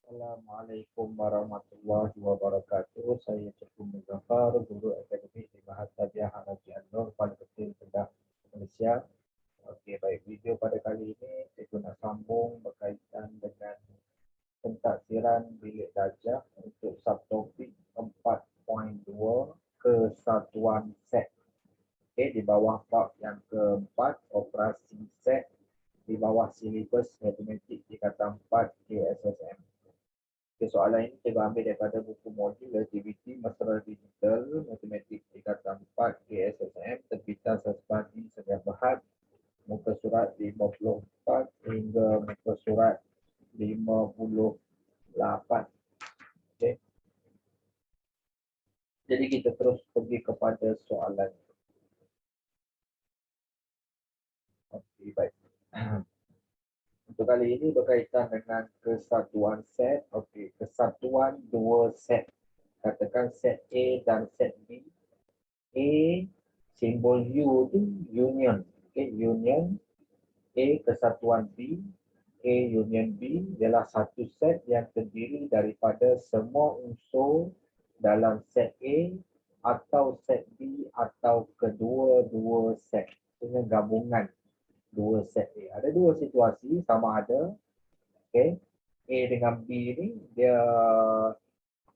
Assalamualaikum warahmatullahi wabarakatuh. Saya Cikgu Muzaffar, Guru Akademik di Mahatadiah Haraji An-Nur, Kuala Kedah, Kedah, Malaysia. Okey, baik. Video pada kali ini Cikgu nak sambung berkaitan dengan pentadbiran bilik darjah untuk subtopik 4.2 kesatuan set. Okey, di bawah bab yang keempat, operasi set, di bawah silibus matematik tingkatan 4 KSSM. Okay, soalan ini saya ambil daripada buku modul aktiviti Mesra Digital Matematik tingkatan 4 KSSM terbitan Sespadi Sedia Berhad, muka surat 54 hingga muka surat 58. Okay. Jadi kita terus pergi kepada soalan. Okey, baik. Untuk kali ini berkaitan dengan kesatuan set. Okey, kesatuan dua set. Katakan set A dan set B. A simbol U tu union. Okay, union. A kesatuan B. A union B ialah satu set yang terdiri daripada semua unsur dalam set A atau set B atau kedua-dua set. Dengan gabungan dua set A. Ada dua situasi sama ada. Okay, A dengan B ni dia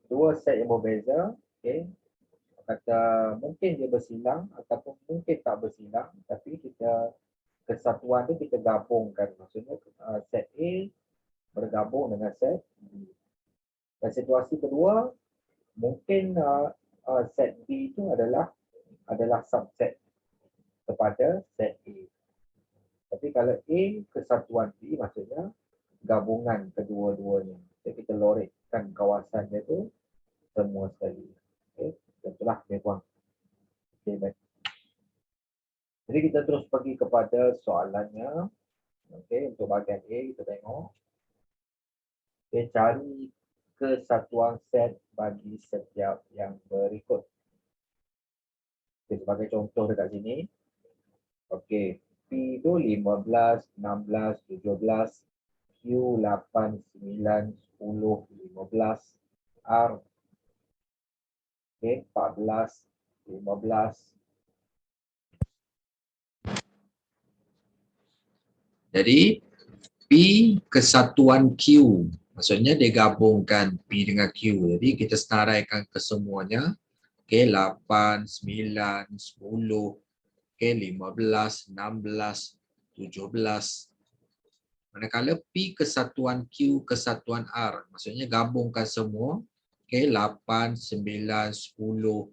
dua set yang berbeza. Okay, kata mungkin dia bersilang ataupun mungkin tak bersilang, tapi kita kesatuan tu kita gabungkan. Maksudnya set A bergabung dengan set B. Dan situasi kedua, mungkin set B itu adalah subset kepada set A. Tapi kalau A kesatuan B maksudnya gabungan kedua-duanya. Jadi kita lorekkan kawasan dia tu semua sekali. Okey, itulah dia puan. Okey, baik. Jadi kita terus pergi kepada soalannya. Okey, untuk bahagian A kita tengok. Okey, cari kesatuan set bagi setiap yang berikut. Okey, sebagai contoh dekat sini. Okey, P itu 15, 16, 17, Q 8, 9, 10, 15, R okey, 14, 15. Jadi P kesatuan Q, maksudnya dia gabungkan P dengan Q. Jadi kita senaraikan kesemuanya. Okey, 8, 9, 10, okey, 15, 16, 17. Manakala P kesatuan Q kesatuan R, maksudnya gabungkan semua. Okey, 8, 9, 10,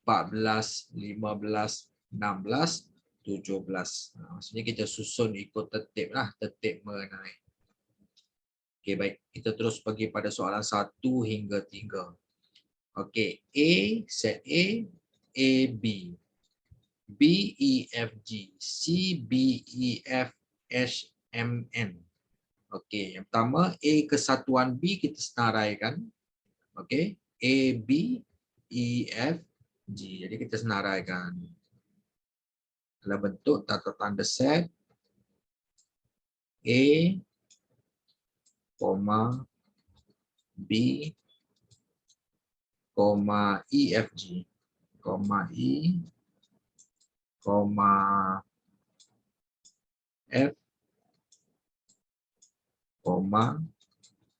14, 15, 16, 17. Maksudnya kita susun ikut tertib lah, tertib mengenai. Okey, baik. Kita terus pergi pada soalan 1 hingga 3. Okey, A, set A, B. B, E, F, G. C, B, E, F, H, M, N. Okey, yang pertama A kesatuan B kita senaraikan. Okey, A, B, E, F, G. Jadi kita senaraikan. Dalam bentuk tata tanda set A, B, E, F, G, E, F,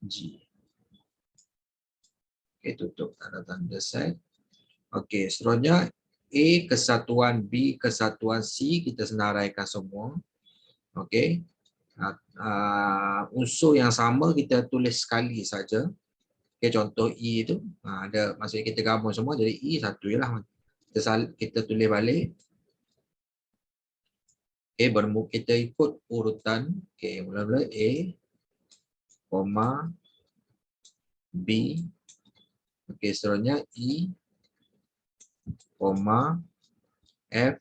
G. Okey, tutup tanda tanda set. Okey, seterusnya A kesatuan B kesatuan C kita senaraikan semua. Okey. Unsur yang sama kita tulis sekali saja. Okey, contoh E tu ada, maksudnya kita gabung semua jadi E satu jelah. Kita tulis balik. Okey, kita ikut urutan. Okey, mula-mula A, B. Okey, seterusnya E, F,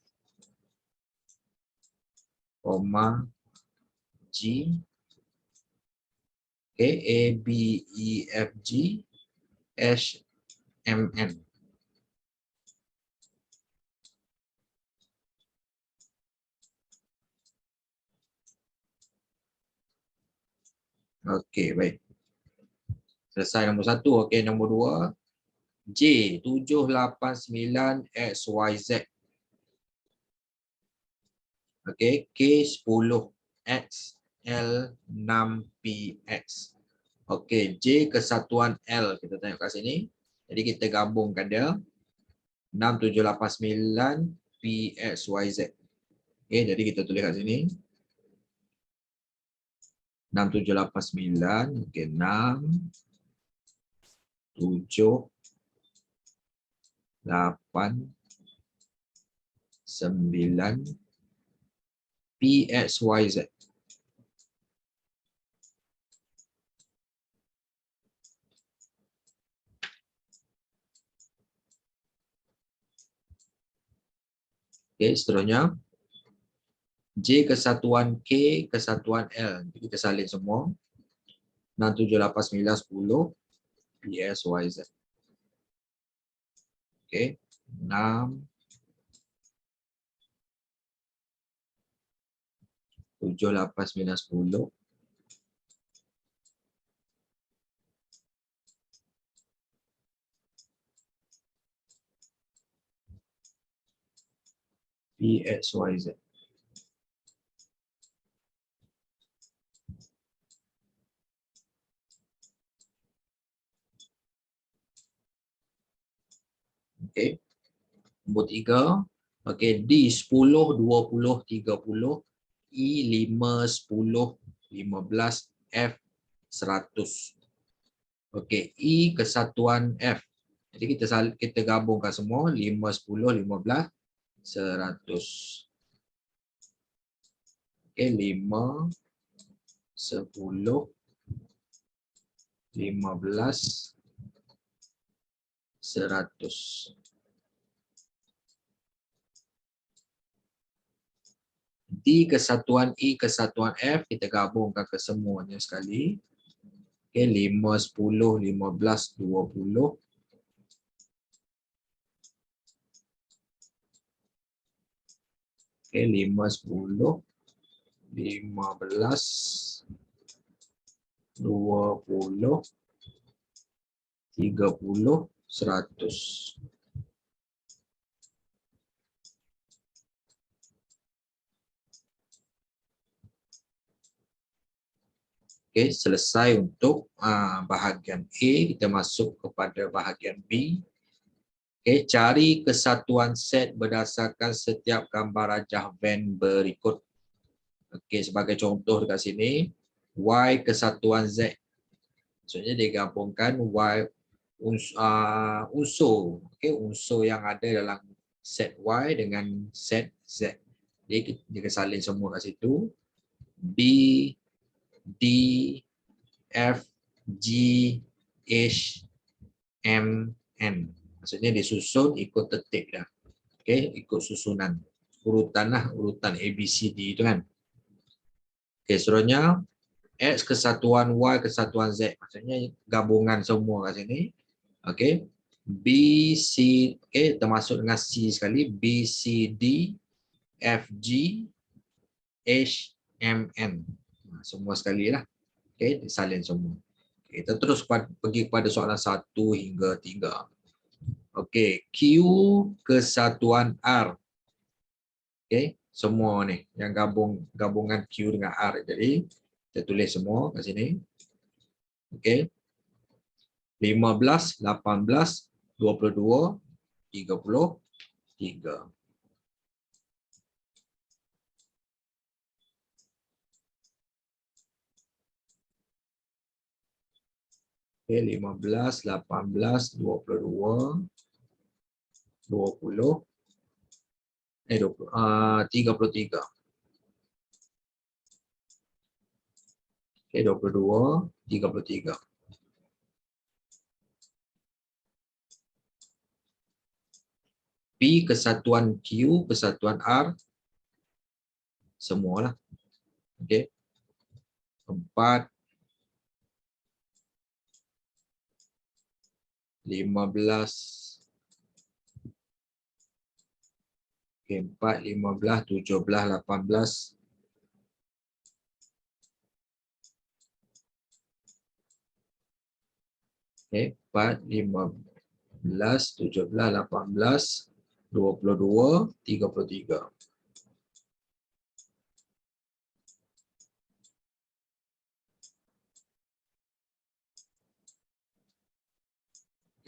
G. Okay, A, B, E, F, G, H, M, N. Okey, baik. Selesai nombor 1. Okey, nombor 2. J 789 XYZ. Okey, K 10 X L 6 PX. Okey, J kesatuan L kita tengok kat sini. Jadi kita gabungkan dia 6789 PXYZ. Okey, jadi kita tulis kat sini 6789. Okey, 6 7 8 9 PXYZ. Okey, seterusnya J kesatuan K kesatuan L. Jadi kita salin semua. 678 9 10 PXYZ. Okey, 6 7 8 9 10 PXYZ. Okey. Nombor 3. Okey, D 10 20 30 E 5 10 15 F 100. Okey, E kesatuan F. Jadi kita gabungkan semua 5 10 15 100. Okey, 5 10 15 100. D kesatuan E kesatuan F kita gabungkan ke semuanya sekali. Okey, 5 10 15 20. Okey, 5 10 15 20 30 100. Okey, selesai untuk bahagian A. Kita masuk kepada bahagian B. Okey, cari kesatuan set berdasarkan setiap gambar rajah Venn berikut. Okey, sebagai contoh dekat sini, Y kesatuan Z. Maksudnya digabungkan Y unsur, okey, unsur yang ada dalam set Y dengan set Z. Jadi kita salin semua kat situ. B, D, F, G, H, M, N. Maksudnya disusun ikut tertib dah. Okey, ikut susunan. Urutan lah, urutan A, B, C, D itu kan. Okey, seterusnya X kesatuan Y kesatuan Z. Maksudnya gabungan semua kat sini. Okey. B, C, okey, termasuk dengan C sekali. B, C, D, F, G, H, M, N. Semua sekali lah. Okey, disalin semua. Okay, kita terus pergi kepada soalan 1 hingga 3. Okey, Q kesatuan R. Okey, semua ni yang gabungan Q dengan R. Jadi kita tulis semua kat sini. Okey. 15, 18, 22, 33. Okey, 15, 18, 22, 20, 33. Okey, 22, 33. P kesatuan Q kesatuan R semualah. Okey. 4, 15, okey, 4, 15, 17, 18, Okay, 4, 15, 17, 18, 22, 33.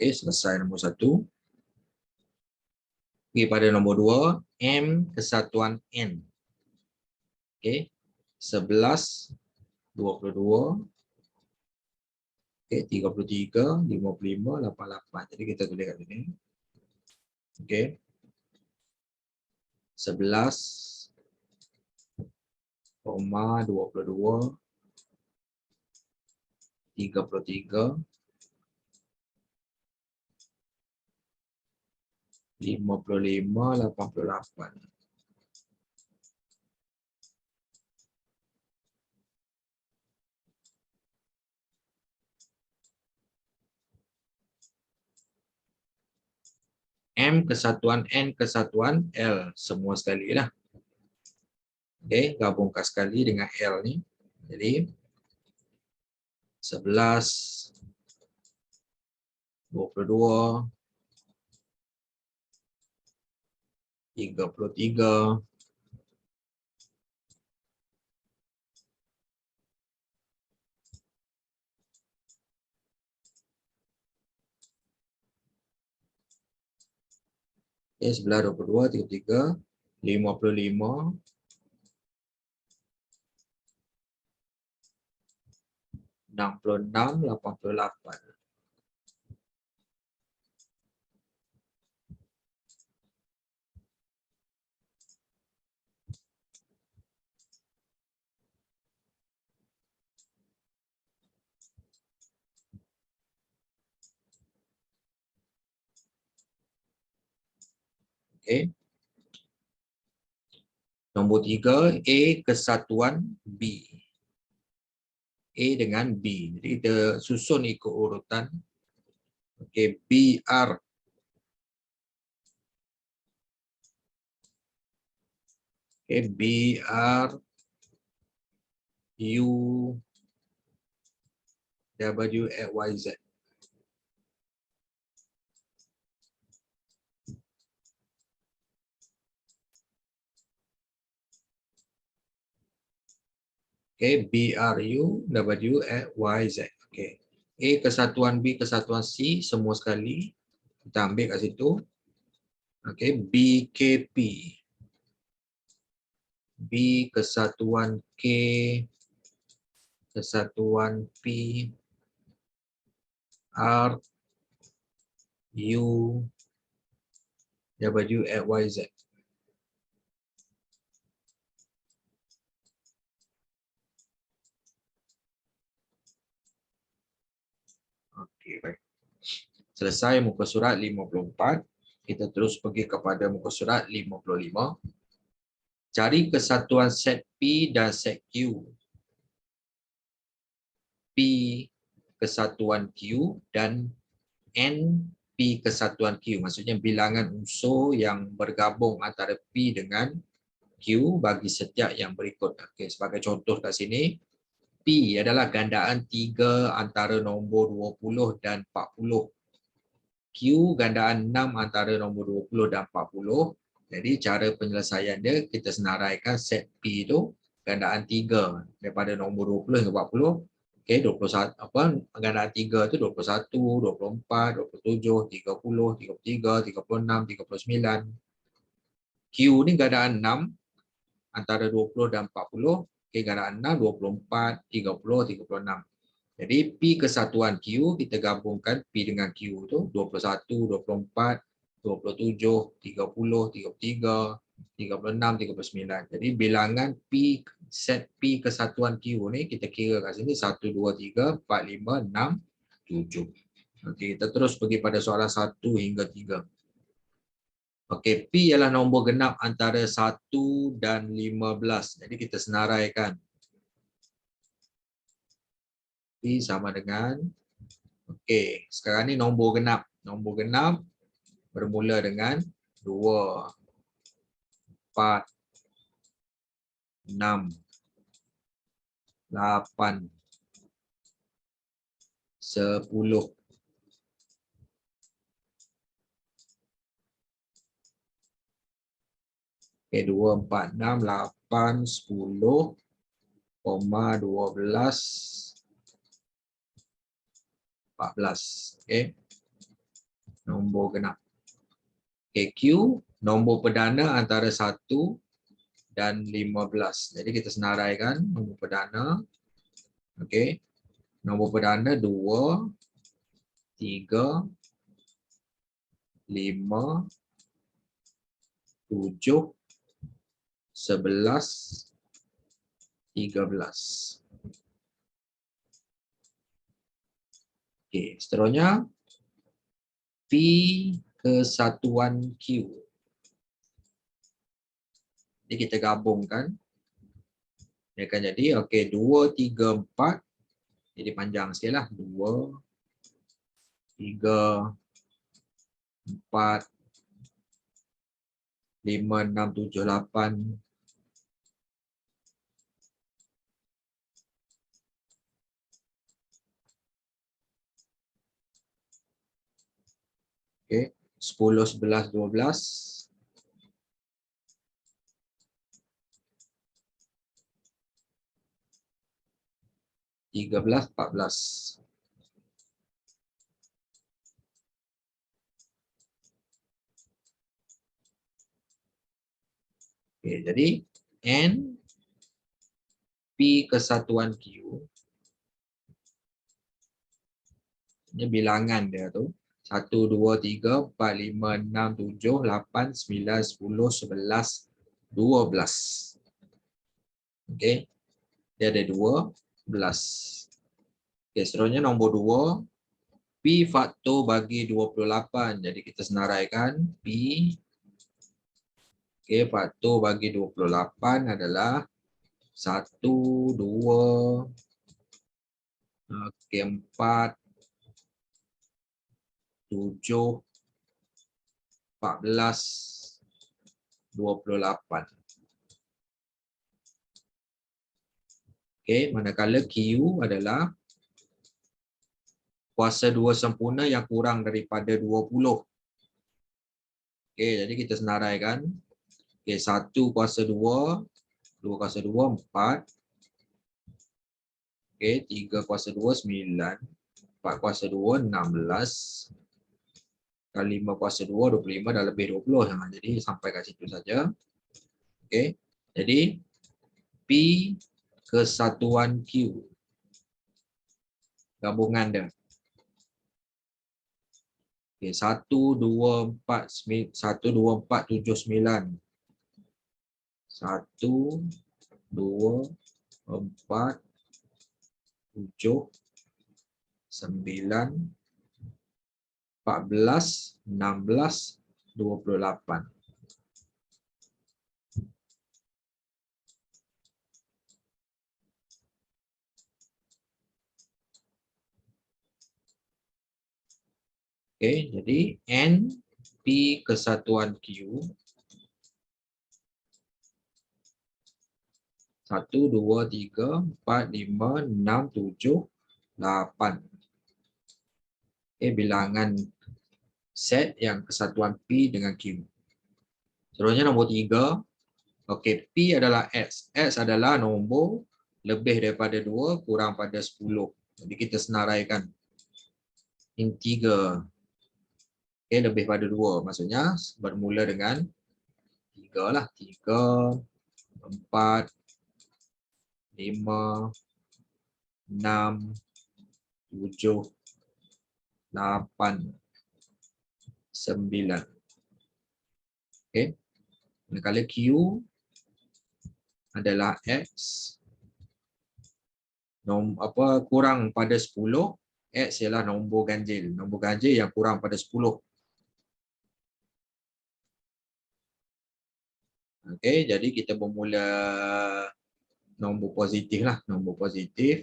Okay, selesai nombor 1. Pergi pada nombor 2, M kesatuan N. Okay, 11, 22, okay, 33, 55, 88. Jadi kita tulis kat sini. Okay, 11, 22, 33, 55, 88. M kesatuan N kesatuan L semua sekali lah. Okay, gabungkan sekali dengan L ni. Jadi 11, 22, 33, 11, 22, 33, 55, 66, 88. Okay. Nombor 3, A kesatuan B. A dengan B. Jadi kita susun ikut urutan. Okay, BR. Okay, BR U W X Y Z. Okay, BRU W X Y Z. Okay. A kesatuan B kesatuan C semua sekali. Kita ambil kat situ. Okay, BKP. B kesatuan K kesatuan P R U W X Y Z. Okey, baik. Selesai muka surat 54. Kita terus pergi kepada muka surat 55. Cari kesatuan set P dan set Q. P kesatuan Q dan N P kesatuan Q. Maksudnya bilangan unsur yang bergabung antara P dengan Q bagi setiap yang berikut. Okey, sebagai contoh kat sini, P adalah gandaan 3 antara nombor 20 dan 40. Q gandaan 6 antara nombor 20 dan 40. Jadi cara penyelesaian dia, kita senaraikan set P itu gandaan 3 daripada nombor 20 hingga 40. Okey, 21 apa gandaan 3 tu 21, 24, 27, 30, 33, 36, 39. Q ni gandaan 6 antara 20 dan 40. Okey, gandaan 6, 24, 30, 36. Jadi P kesatuan Q kita gabungkan P dengan Q tu 21, 24, 27, 30, 33, 36, 39. Jadi bilangan P set P kesatuan Q ni kita kira kat sini 1, 2, 3, 4, 5, 6, 7. Okey, kita terus pergi pada soalan 1 hingga 3. Okey, P ialah nombor genap antara 1 dan 15. Jadi kita senaraikan P sama dengan, okey, sekarang ni nombor genap. Nombor genap bermula dengan 2, 4, 6, 8, 10, Okey, 2, 4, 6, 8, 10, 12, 14. Okey, nombor genap. Okey, Q, nombor perdana antara 1 dan 15. Jadi kita senaraikan nombor perdana. Okey, nombor perdana 2, 3, 5, 7, 11, 13. Okey, seterusnya P kesatuan Q. Jadi kita gabungkan. Dia akan jadi okey 2, 3, 4. Jadi panjang sikitlah. 2, 3, 4, 5, 6, 7, 8. Okey, 10, 11, 12. 13, 14. Okey, jadi N P kesatuan Q. Ini bilangan dia tu. 1, 2, 3, 4, 5, 6, 7, 8, 9, 10, 11, 12. Okey. Dia ada 12. Okey, seterusnya nombor 2. P faktor bagi 28. Jadi kita senaraikan P. Okey, faktor bagi 28 adalah 1, 2, okey, 4, 7, 14, 28. Okey, manakala Q adalah kuasa 2 sempurna yang kurang daripada 20. Okey, jadi kita senaraikan. Okey, 1 kuasa 2, 2 kuasa 2, 4. Okey, 3 kuasa 2, 9. 4 kuasa 2, 16. Kali 5 kuasa 2, 25, dah lebih 20. Jadi sampai kat situ saja. Okey, jadi P kesatuan Q. Gabungan dia. Okey, 1, 2, 4, 1, 2, 4, 7, 9. 1, 2, 4, 7, 9, 14, 16, 28. Okey, jadi N P kesatuan Q. 1, 2, 3, 4, 5, 6, 7, 8. Okey, bilangan set yang kesatuan P dengan Q. Seterusnya nombor 3. Okey, P adalah X. X adalah nombor lebih daripada 2 kurang pada 10. Jadi kita senaraikan integer. Okey, lebih pada 2. Maksudnya bermula dengan 3 lah. 3, 4, 5, 6, 7, 8, 9. Okey. Manakala Q adalah X kurang pada 10, X ialah nombor ganjil. Nombor ganjil yang kurang pada 10. Okey, jadi kita bermula nombor positif lah. Nombor positif.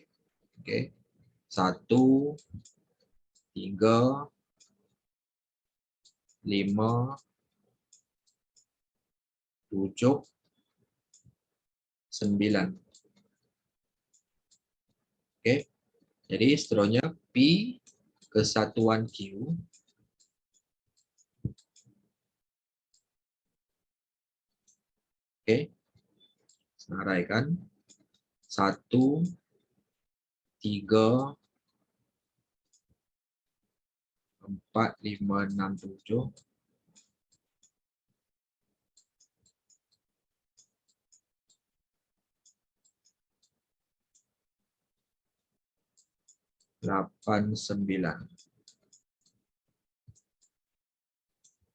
Okey. 1, 3, 5, 7, 9. Okey. Jadi seterusnya P kesatuan Q. Okey. Senaraikan 1, 3, 4, 5, 6, 7. 8, 9.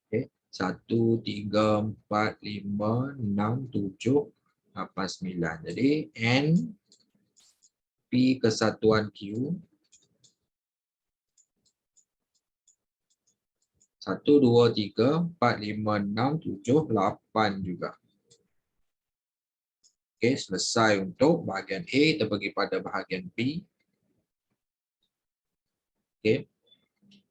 Okey. 1, 3, 4, 5, 6, 7, 8, 9. Jadi N P kesatuan Q 1, 2, 3, 4, 5, 6, 7, 8 juga. Okey, selesai untuk bahagian A. Kita pergi pada bahagian B. Okey.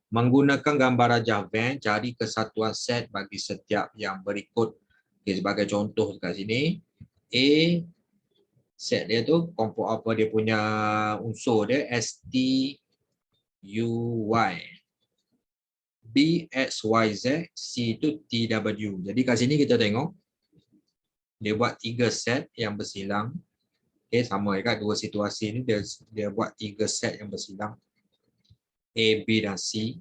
Menggunakan gambar rajah Venn, cari kesatuan set bagi setiap yang berikut. Okay, sebagai contoh kat sini, A set dia tu kompon apa dia punya unsur dia S T U Y. B X Y Z, C tu T W. Jadi kat sini kita tengok dia buat 3 set yang bersilang. Okay, sama juga dua situasi ni dia buat 3 set yang bersilang. A, B dan C.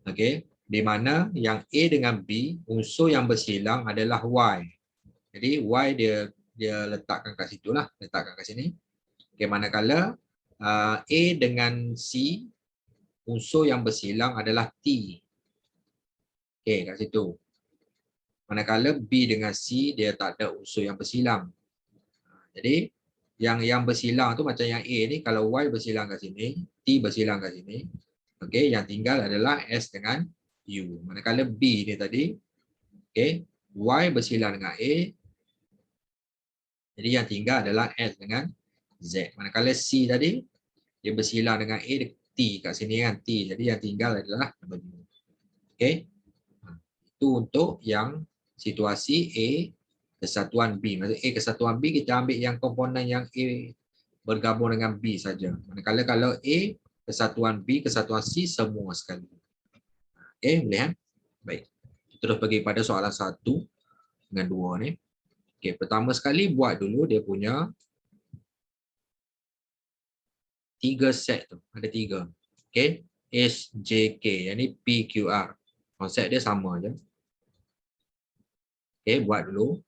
Okey, di mana yang A dengan B unsur yang bersilang adalah Y. Jadi Y dia letakkan kat situlah, letakkan kat sini. Okey, manakala A dengan C unsur yang bersilang adalah T. Okey, kat situ. Manakala B dengan C dia tak ada unsur yang bersilang. Jadi yang bersilang tu macam yang A ni, kalau Y bersilang kat sini, T bersilang kat sini. Okey, yang tinggal adalah S dengan U. Manakala B ni tadi, okey, Y bersilang dengan A. Jadi yang tinggal adalah S dengan Z. Manakala C tadi, dia bersilang dengan A, T kat sini kan, T. Jadi yang tinggal adalah W. Okey. Itu untuk yang situasi A kesatuan B. Maksud A kesatuan B, kita ambil yang komponen yang A bergabung dengan B saja. Manakala kalau A kesatuan B, kesatuan C semua sekali. Okey, boleh kan? Baik. Terus pergi pada soalan 1 dengan 2 ni. Okey, pertama sekali buat dulu dia punya 3 set tu. Ada 3. Okey, H, J, K. Yang ni P, Q, R. Konsep dia sama je. Okey, buat dulu.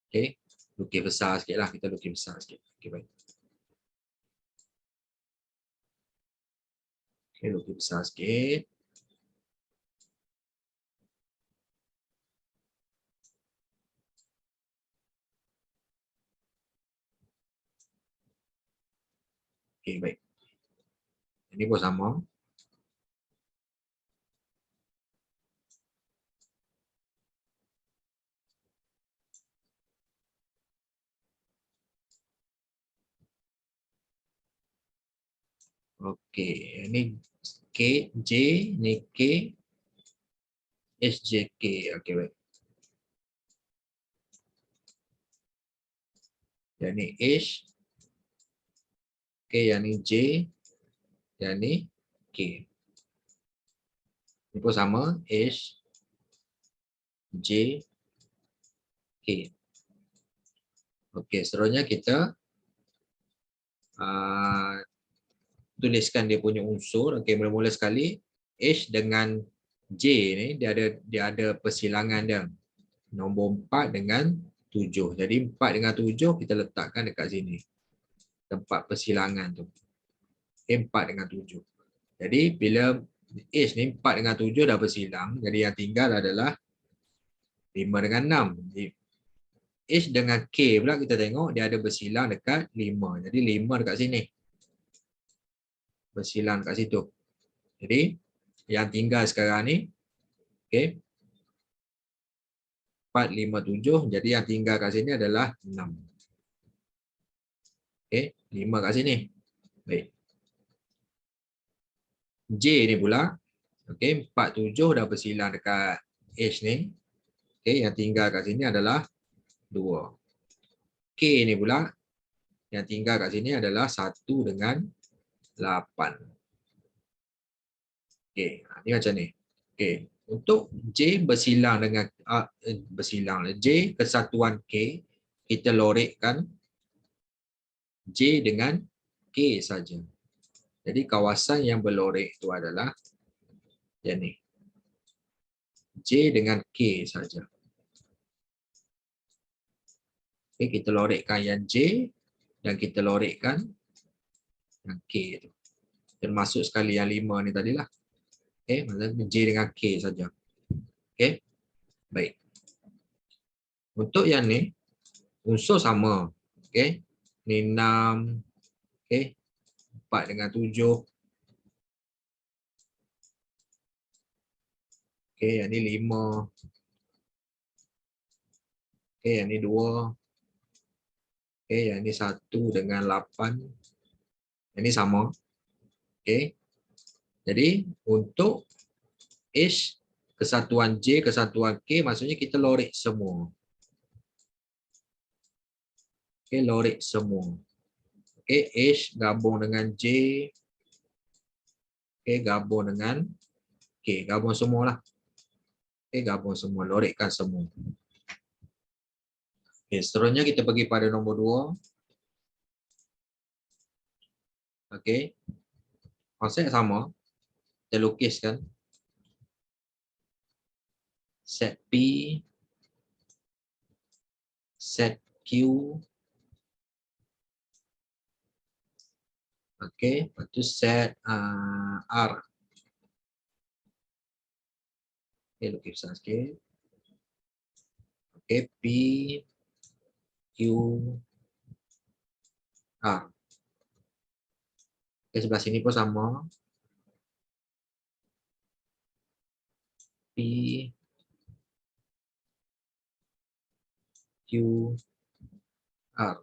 Okey, lukis besar sikit lah. Kita lukis besar sikit. Okey, baik. Okey, lukis besar sikit. Okey, baik. Ini pun sama. Okey, ini K, J, ni K, S, J, K. Okey, baik. Yang ni H. Okey, yang ni J. Yang ni K. Ini pun sama. H, J, K. Okey, seterusnya kita tuliskan dia punya unsur. Okey, mula-mula sekali H dengan J ni dia ada persilangan dia. Nombor 4 dengan 7. Jadi 4 dengan 7 kita letakkan dekat sini. Tempat persilangan tu. Okay, 4 dengan 7. Jadi bila H ni 4 dengan 7 dah bersilang, jadi yang tinggal adalah 5 dengan 6. Jadi H dengan K pula kita tengok dia ada bersilang dekat 5. Jadi 5 dekat sini. Bersilang kat situ. Jadi yang tinggal sekarang ni, okey, 4, 5, 7. Jadi yang tinggal kat sini adalah 6. Okey, 5 kat sini. Baik. J ni pula, okey, 4, 7 dah bersilang dekat H ni. Okey, yang tinggal kat sini adalah 2. K ni pula, yang tinggal kat sini adalah 1 dengan 8. Okey, ni macam ni. Okey, Untuk J bersilang dengan J kesatuan K, kita lorekkan J dengan K saja. Jadi kawasan yang berlorek itu adalah yang ni. J dengan K saja. Okay, kita lorekkan yang J dan kita lorekkan yang K itu. Termasuk sekali yang 5 ni tadilah. Okay, maksudnya J dengan K saja. Okay, baik. Untuk yang ni, unsur sama. Okay, ni 6. Okay, 4 dengan 7. Okay, yang ni 5. Okay, yang ni 2. Okay, yang ni 1 dengan 8. Yang ni sama. Okay, jadi untuk H kesatuan J kesatuan K maksudnya kita lorek semua. Okay, lorek semua. Okay, H gabung dengan J. Okay, gabung dengan K. Gabung semualah. Okay, gabung semua. Lorekkan semua. Okay, seterusnya kita pergi pada nombor 2. Okay, konsep sama. Kita lukiskan set P, set Q. Okay, lepas tu set R. Okay, lukiskan sikit. Okay, P, Q, R. Okay, sebelah sini pun sama. P, Q, R.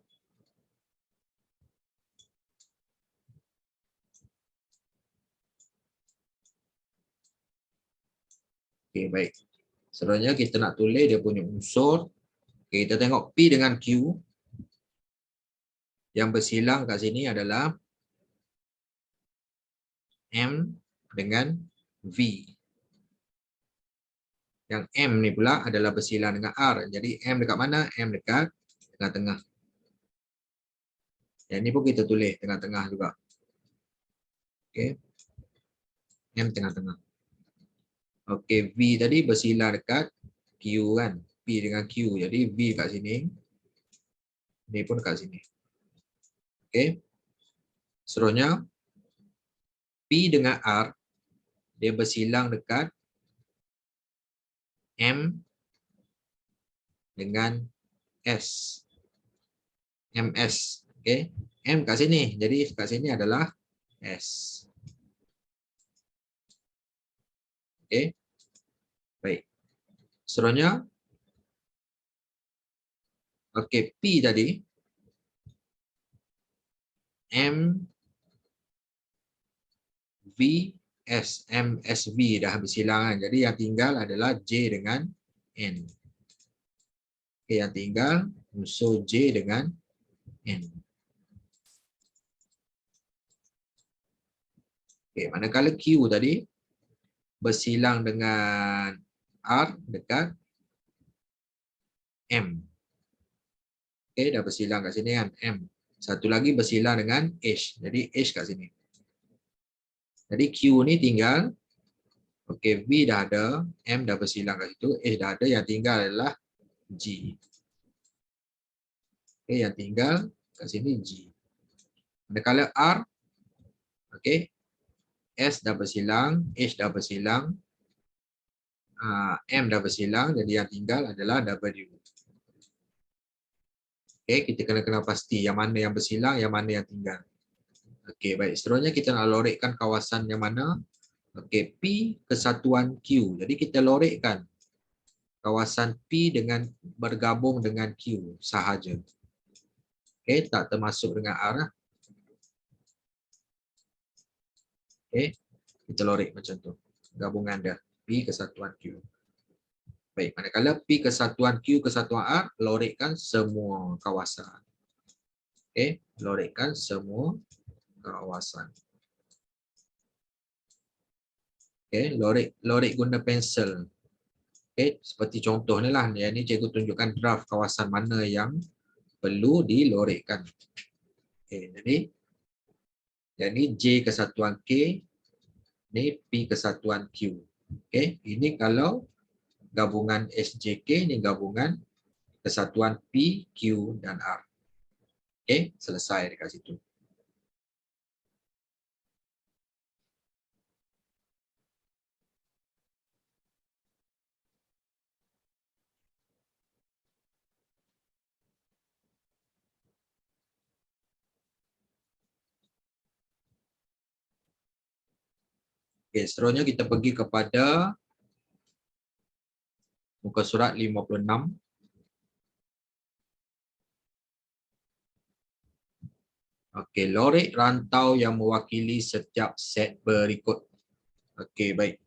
Okay, baik. Selanjutnya kita nak tulis dia punya unsur. Okay, kita tengok P dengan Q. Yang bersilang kat sini adalah M dengan V. Yang M ni pula adalah bersilang dengan R. Jadi M dekat mana? M dekat tengah-tengah. Yang ni pun kita tulis tengah-tengah juga. Okay. M tengah-tengah. Okay, V tadi bersilang dekat Q kan. P dengan Q. Jadi V kat sini. Ni pun kat sini. Okay. Seterusnya P dengan R dia bersilang dekat M dengan S. MS. Okay. M kat sini. Jadi kat sini adalah S. Okay. Baik. Seterusnya. Okay. P tadi. M. V. S. M. S. V dah bersilangan. Jadi yang tinggal adalah J dengan N. Okay. Yang tinggal unsur J dengan N. Okay. Manakala Q tadi bersilang dengan R dekat M. Okay, dah bersilang kat sini kan M. Satu lagi bersilang dengan H. Jadi H kat sini. Jadi Q ni tinggal. Okay, V dah ada. M dah bersilang kat situ. H dah ada. Yang tinggal adalah G. Okay, yang tinggal kat sini G. Manakala R. Okay. S dah bersilang. H dah bersilang. M dah bersilang. Jadi yang tinggal adalah W. Okay, kita kena pasti yang mana yang bersilang, yang mana yang tinggal. Okey, baik. Seterusnya kita nak lorekkan kawasan yang mana? Okey, P kesatuan Q. Jadi kita lorekkan kawasan P dengan bergabung dengan Q sahaja. Okey, tak termasuk dengan R. Okey, kita lorek macam tu. Gabungan dia P kesatuan Q. Baik, manakala P kesatuan Q kesatuan R, lorekkan semua kawasan. Okey, lorekkan semua kawasan. Okay, lorik guna pensel. Okay, seperti contoh ni lah. Yang ni cikgu tunjukkan draft kawasan mana yang perlu dilorikkan. Okay, jadi J kesatuan K, ni P kesatuan Q. Okay, ini kalau gabungan SJK, ni gabungan kesatuan P, Q dan R. Okay, selesai dekat situ. Okay, seterusnya kita pergi kepada muka surat 56. Okey, lorik rantau yang mewakili setiap set berikut. Okey, baik.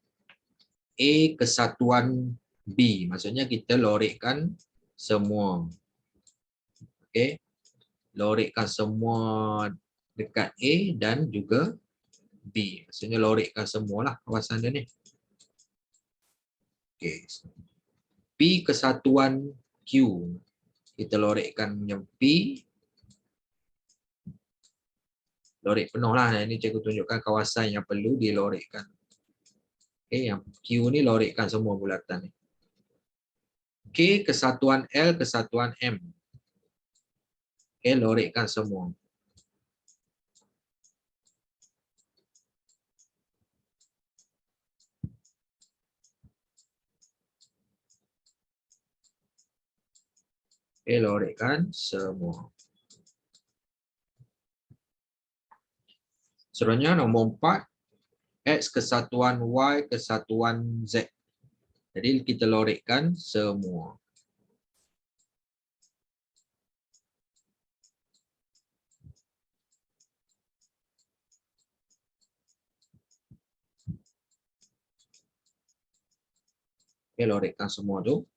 A kesatuan B, maksudnya kita lorikkan semua. Okey, lorikkan semua dekat A dan juga B. Maksudnya lorikkan semualah kawasan dia ni. Okey. P kesatuan Q, kita lorikkan yang P. Lorik penuh lah. Ini cikgu tunjukkan kawasan yang perlu dilorikkan. Okay, yang Q ni lorikkan semua bulatan ni. K kesatuan L kesatuan M. Okay, lorikkan semua. Okay, lorikkan semua. Seterusnya nombor 4. X kesatuan Y kesatuan Z. Jadi kita lorikkan semua. Okay, lorikkan semua tu.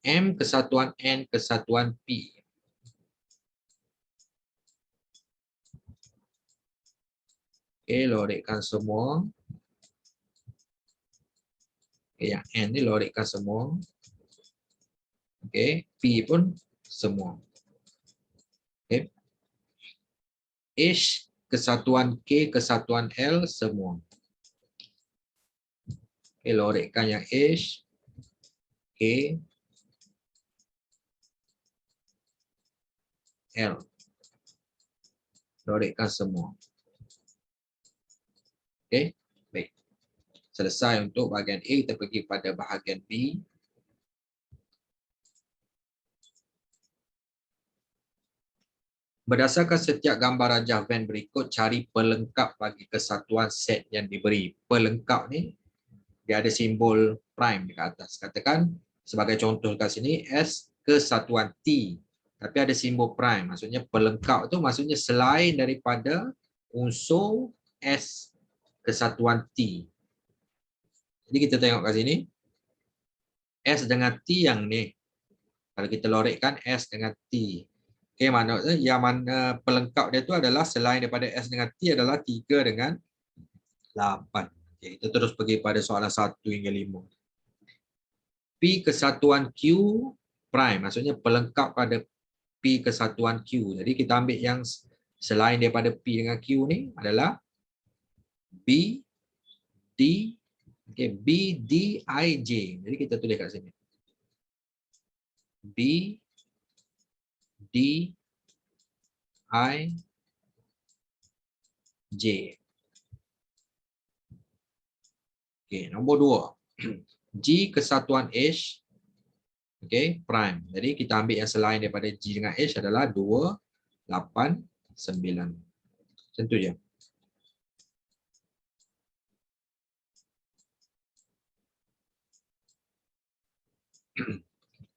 M kesatuan N kesatuan P. Okay, lorikkan semua. Okay, yang N ni lorikkan semua. Okay, P pun semua. Okay. H kesatuan K kesatuan L semua. Okay, lorikkan yang H, K, L. Lorikkan semua. Okay, baik. Selesai untuk bahagian A, kita pergi pada bahagian B. Berdasarkan setiap gambar rajah Venn berikut, cari pelengkap bagi kesatuan set yang diberi. Pelengkap ni, dia ada simbol prime dekat atas. Katakan, sebagai contoh kat sini, S kesatuan T. Tapi ada simbol prime. Maksudnya pelengkap tu maksudnya selain daripada unsur S kesatuan T. Jadi kita tengok kat sini. S dengan T yang ni. Kalau kita lorikkan S dengan T. Okay, maksudnya yang mana pelengkap dia tu adalah selain daripada S dengan T adalah 3 dengan 8. Okay, kita terus pergi pada soalan 1 hingga 5. P kesatuan Q prime. Maksudnya pelengkap pada P kesatuan Q. Jadi kita ambil yang selain daripada P dengan Q ni adalah B, D, okay, B, D, I, J. Jadi kita tulis kat sini. B, D, I, J. Okay, nombor 2. G kesatuan H, okay, prime. Jadi kita ambil yang selain daripada G dengan H adalah 2, 8, 9. Macam tu je.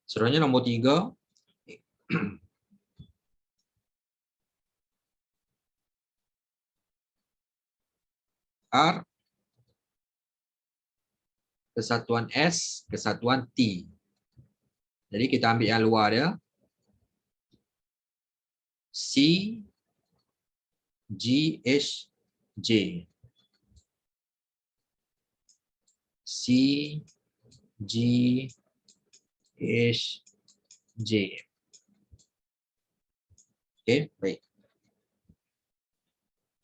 Seterusnya nombor 3. R kesatuan S, kesatuan T. Jadi kita ambil yang luar dia. C, G, H, J. C, G, H, J. Okey, baik.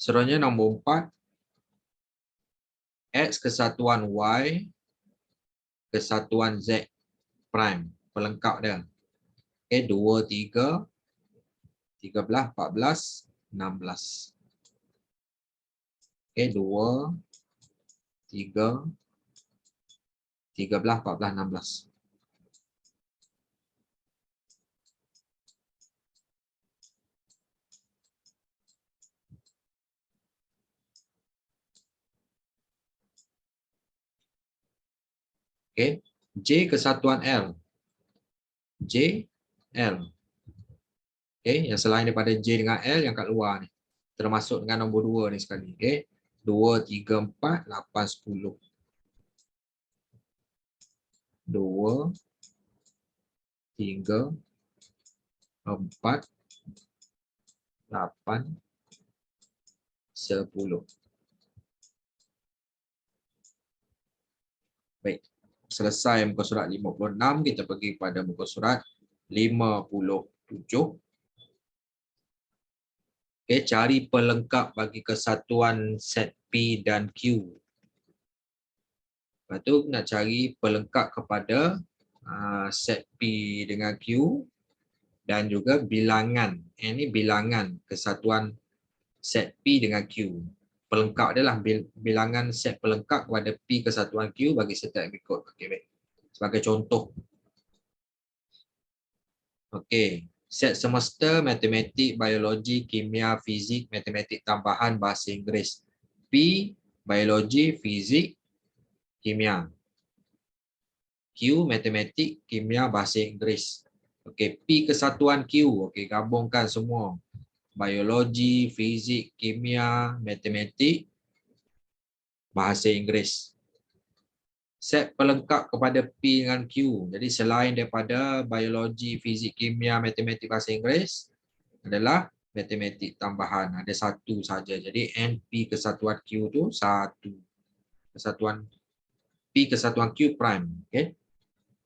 Seterusnya nombor 4. X kesatuan Y kesatuan Z prime. Pelengkap dia. Okey, 2, 3, 13, 14, 16. Okey, 2, 3, 13, 14, 16. Okey, J kesatuan L. J, L. Okey, yang selain daripada J dengan L yang kat luar ni. Termasuk dengan nombor 2 ni sekali. Okey, 2, 3, 4, 8, 10. 2, 3, 4, 8, 10. Baik. Selesai muka surat 56, kita pergi pada muka surat 57. Okey, cari pelengkap bagi kesatuan set P dan Q. Lepas tu nak cari pelengkap kepada set P dengan Q dan juga bilangan. Ini bilangan kesatuan set P dengan Q. Pelengkap adalah bilangan set pelengkap kepada P kesatuan Q bagi serta yang berikut. Okey, baik. Sebagai contoh. Okey, set semester matematik, biologi, kimia, fizik, matematik tambahan, bahasa Inggeris. P biologi, fizik, kimia. Q matematik, kimia, bahasa Inggeris. Okey, P kesatuan Q. Okey, gabungkan semua. Biologi, fizik, kimia, matematik, bahasa Inggeris. Set pelengkap kepada P dengan Q. Jadi selain daripada biologi, fizik, kimia, matematik, bahasa Inggeris adalah matematik tambahan. Ada satu saja. Jadi NP kesatuan Q tu satu. Kesatuan P kesatuan Q prime. Okey.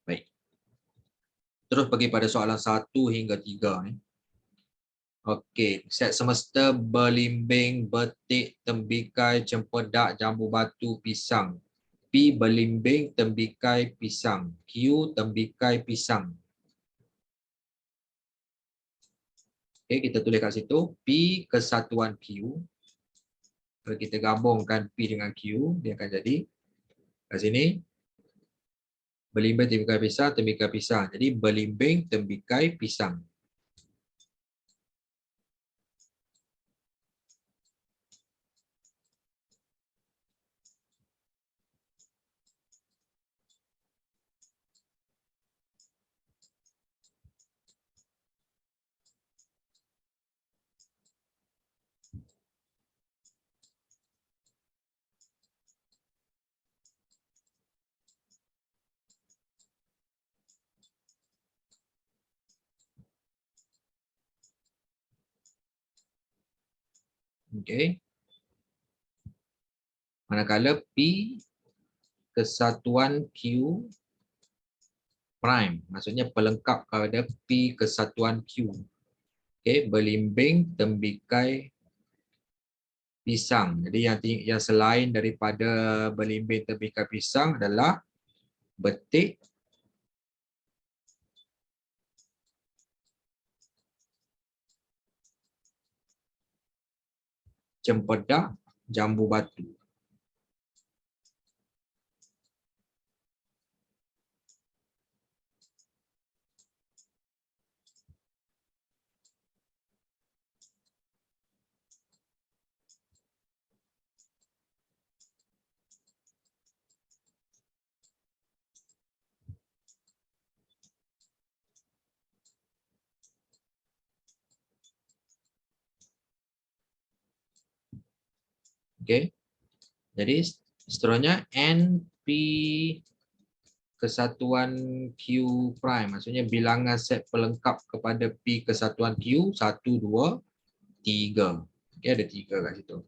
Baik. Terus pergi pada soalan 1 hingga 3 ni. Okey, set semester belimbing, betik, tembikai, cempedak, jambu batu, pisang. P belimbing, tembikai, pisang. Q tembikai, pisang. Okey, kita tulis kat situ P kesatuan Q. Kalau kita gabungkan P dengan Q, dia akan jadi kat sini belimbing, tembikai, pisang, tembikai, pisang. Jadi belimbing, tembikai, pisang. Okey. Manakala P kesatuan Q prime, maksudnya pelengkap kepada P kesatuan Q. Okey, belimbing, tembikai, pisang. Jadi yang selain daripada belimbing, tembikai, pisang adalah betik, cempedak, jambu batu. Okey. Jadi seterusnya NP kesatuan Q prime, maksudnya bilangan set pelengkap kepada P kesatuan Q 1, 2, 3. Okey, ada 3 kat situ.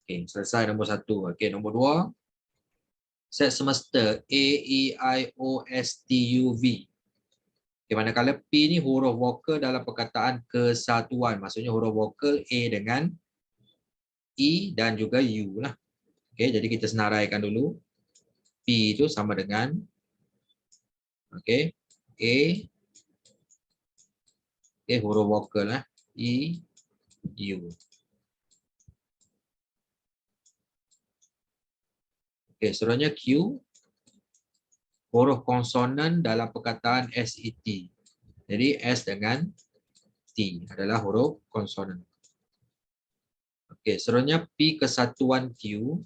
Okey, selesai nombor 1. Okey, nombor 2. set semesta A, E, I, O, S, T, U, V. Okay, manakala P ni huruf vokal dalam perkataan kesatuan. Maksudnya huruf vokal A dengan E dan juga U lah. Okay, jadi kita senaraikan dulu. P itu sama dengan okay, A, okay, huruf vokal lah, E, U. Okay, seterusnya Q, huruf konsonan dalam perkataan SET. Jadi S dengan T adalah huruf konsonan. Okey, seterusnya P kesatuan Q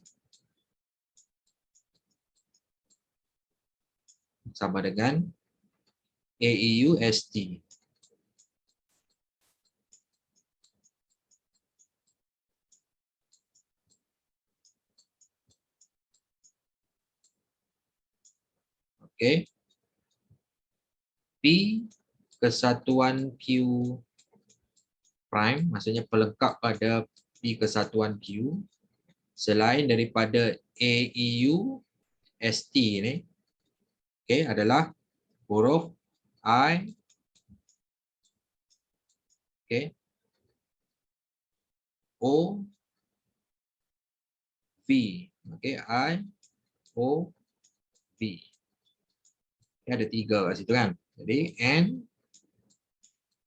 sama dengan AEUST. Okey. P kesatuan Q prime, maksudnya pelengkap pada P kesatuan Q selain daripada AEUST ni, okey, adalah huruf I, okey, O, V. Okey, I, O, V. Okay, ada 3 kat situ kan. Jadi N,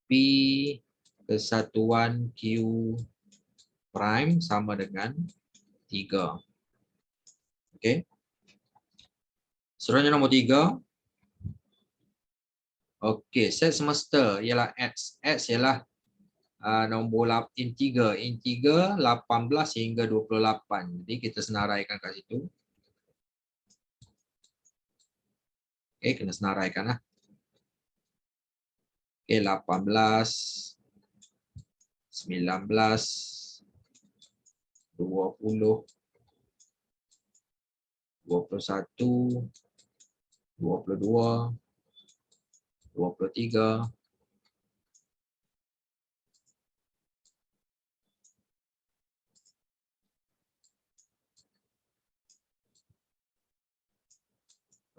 P kesatuan Q prime sama dengan 3. Okey. Seterusnya nombor 3. Okey, set semesta ialah X. X ialah nombor integer 18 hingga 28. Jadi kita senaraikan kat situ. Okey, kena senaraikan lah. Okey, 18, 19, 20, 21, 22, 23,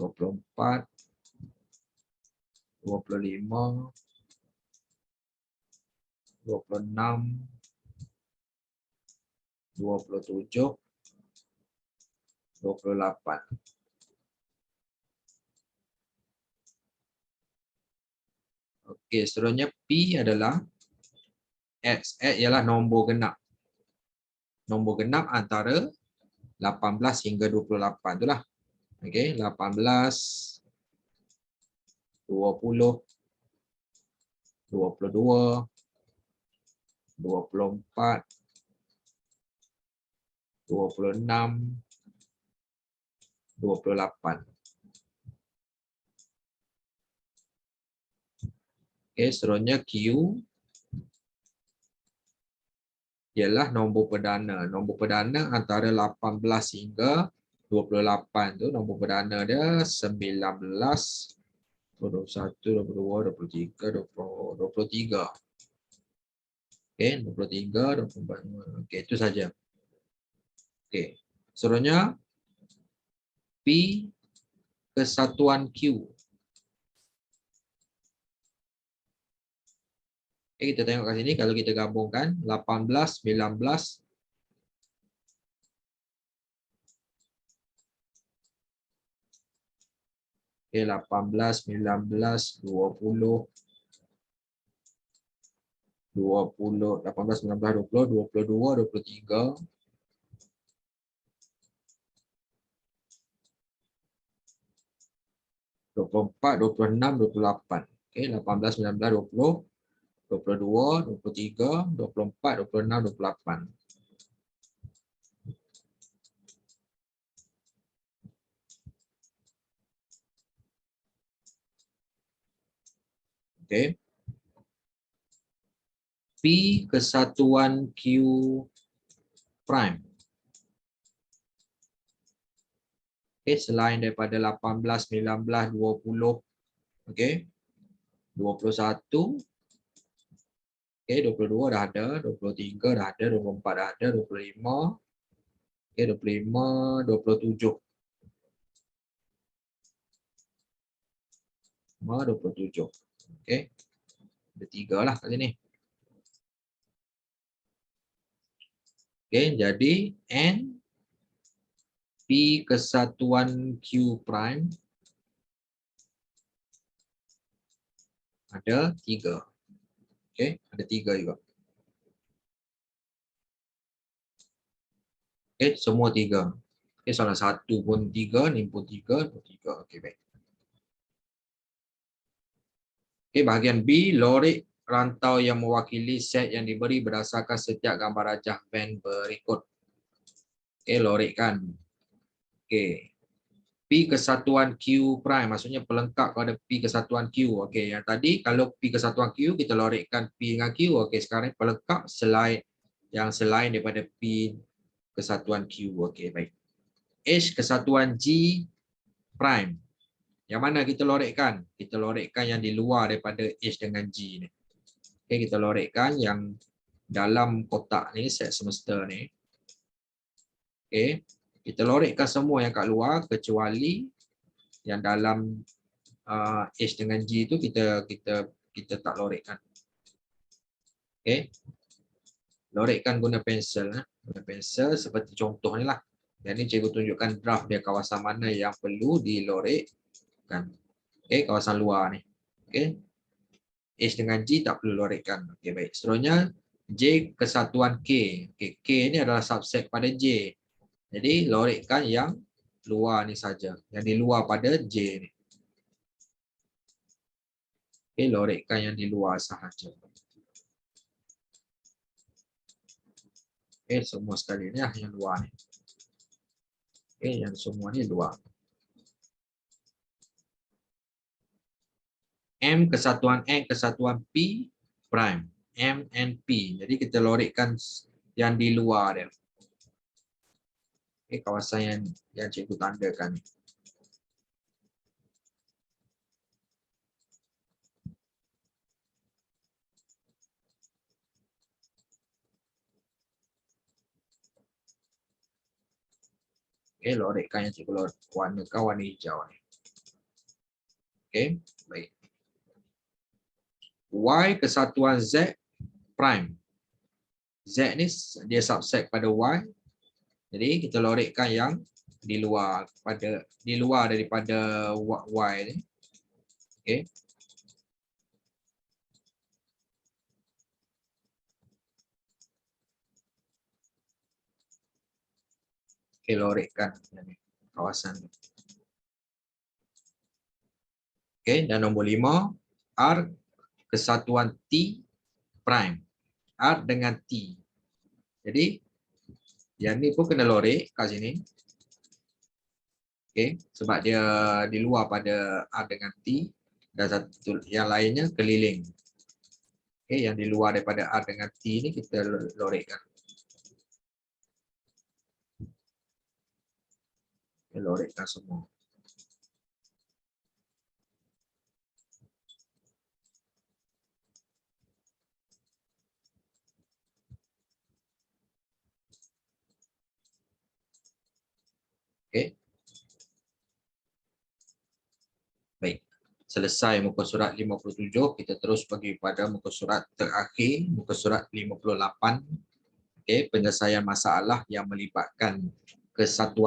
24, 25, 26, 27, 28. Okey, seterusnya P adalah X. X ialah nombor genap. Nombor genap antara 18 hingga 28 itulah. Okey, 18, 20, 22, 24, 26, 28. Okey, seterusnya Q ialah nombor perdana. Nombor perdana antara 18 hingga 28 tu nombor perdana dia 19, 21, 22, 23, 23. Okey, 23, 24. Okey, itu saja. Okey. Seterusnya P kesatuan Q. Okay, kita tengok kat sini kalau kita gabungkan 18, 19, okay, 18, 19, 20, 20, 18, 19, 20, 22, 23, 24, 26, 28. Okay, 18, 19, 20, 22, 23, 24, 26, 28. Okay. P kesatuan Q prime. Okay, selain daripada 18, 19, 20, okay, 21, okay, 22 dah ada, 23 dah ada, 24 dah ada, 25, okay, 25, 27. 27. Okey. Ada 3 lah kat sini. Okey, jadi N P kesatuan Q prime ada 3. Okey, ada 3 juga. Okey, semua 3. Okey, salah satu pun 3, ni pun 3, pun 3. Okey, baik. Okey, bahagian B, lorik rantau yang mewakili set yang diberi berdasarkan setiap gambar rajah Venn berikut. Okey, lorikkan. Okey. P kesatuan Q prime, maksudnya pelengkap kepada P kesatuan Q. Okey, yang tadi kalau P kesatuan Q, kita lorikkan P dengan Q. Okey, sekarang pelengkap selain daripada P kesatuan Q. Okey, baik. H kesatuan G prime. Yang mana kita lorikkan? Kita lorikkan yang di luar daripada H dengan G ni. Okey, kita lorikkan yang dalam kotak ni, set semesta ni. Okey, kita lorikkan semua yang kat luar kecuali yang dalam H dengan G tu kita tak lorikkan. Okey. Lorikkan guna pensel. Guna pensel seperti contoh ni lah. Yang ni cikgu tunjukkan draft dia kawasan mana yang perlu dilorikkan. Okey, kawasan luar ni. Okey. H dengan G tak perlu lorikkan. Okey, baik. Seterusnya J kesatuan K. Okey, K ni adalah subset pada J. Jadi lorikkan yang luar ni saja. Yang di luar pada J ni. Okey, lorikkan yang di luar sahaja. Okey, semua sekali ni lah yang luar ni. Okey, yang semua ni luar. M kesatuan N kesatuan P prime. M and P. Jadi kita lorikkan yang di luar dia. Okey, kawasan yang cikgu tandakan ni. Okey, lorikkan yang cikgu warnakan warna hijau ni. Okey, baik. Y kesatuan Z prime. Z ni dia subset pada Y. Jadi kita lorikkan yang di luar daripada Y ni. Okey. Okey, lorikkan kawasan ni. Okey, dan nombor 5, R kesatuan T prime. R dengan T. Jadi yang ni pun kena lorik kat sini. Okey, sebab dia di luar pada R dengan T, dan satu yang lainnya keliling. Okey, yang di luar daripada R dengan T ni kita lorikkan. Kita lorikkan semua. Okey. Baik. Selesai muka surat 57, kita terus pergi pada muka surat terakhir, muka surat 58. Okey, penyelesaian masalah yang melibatkan kesatuan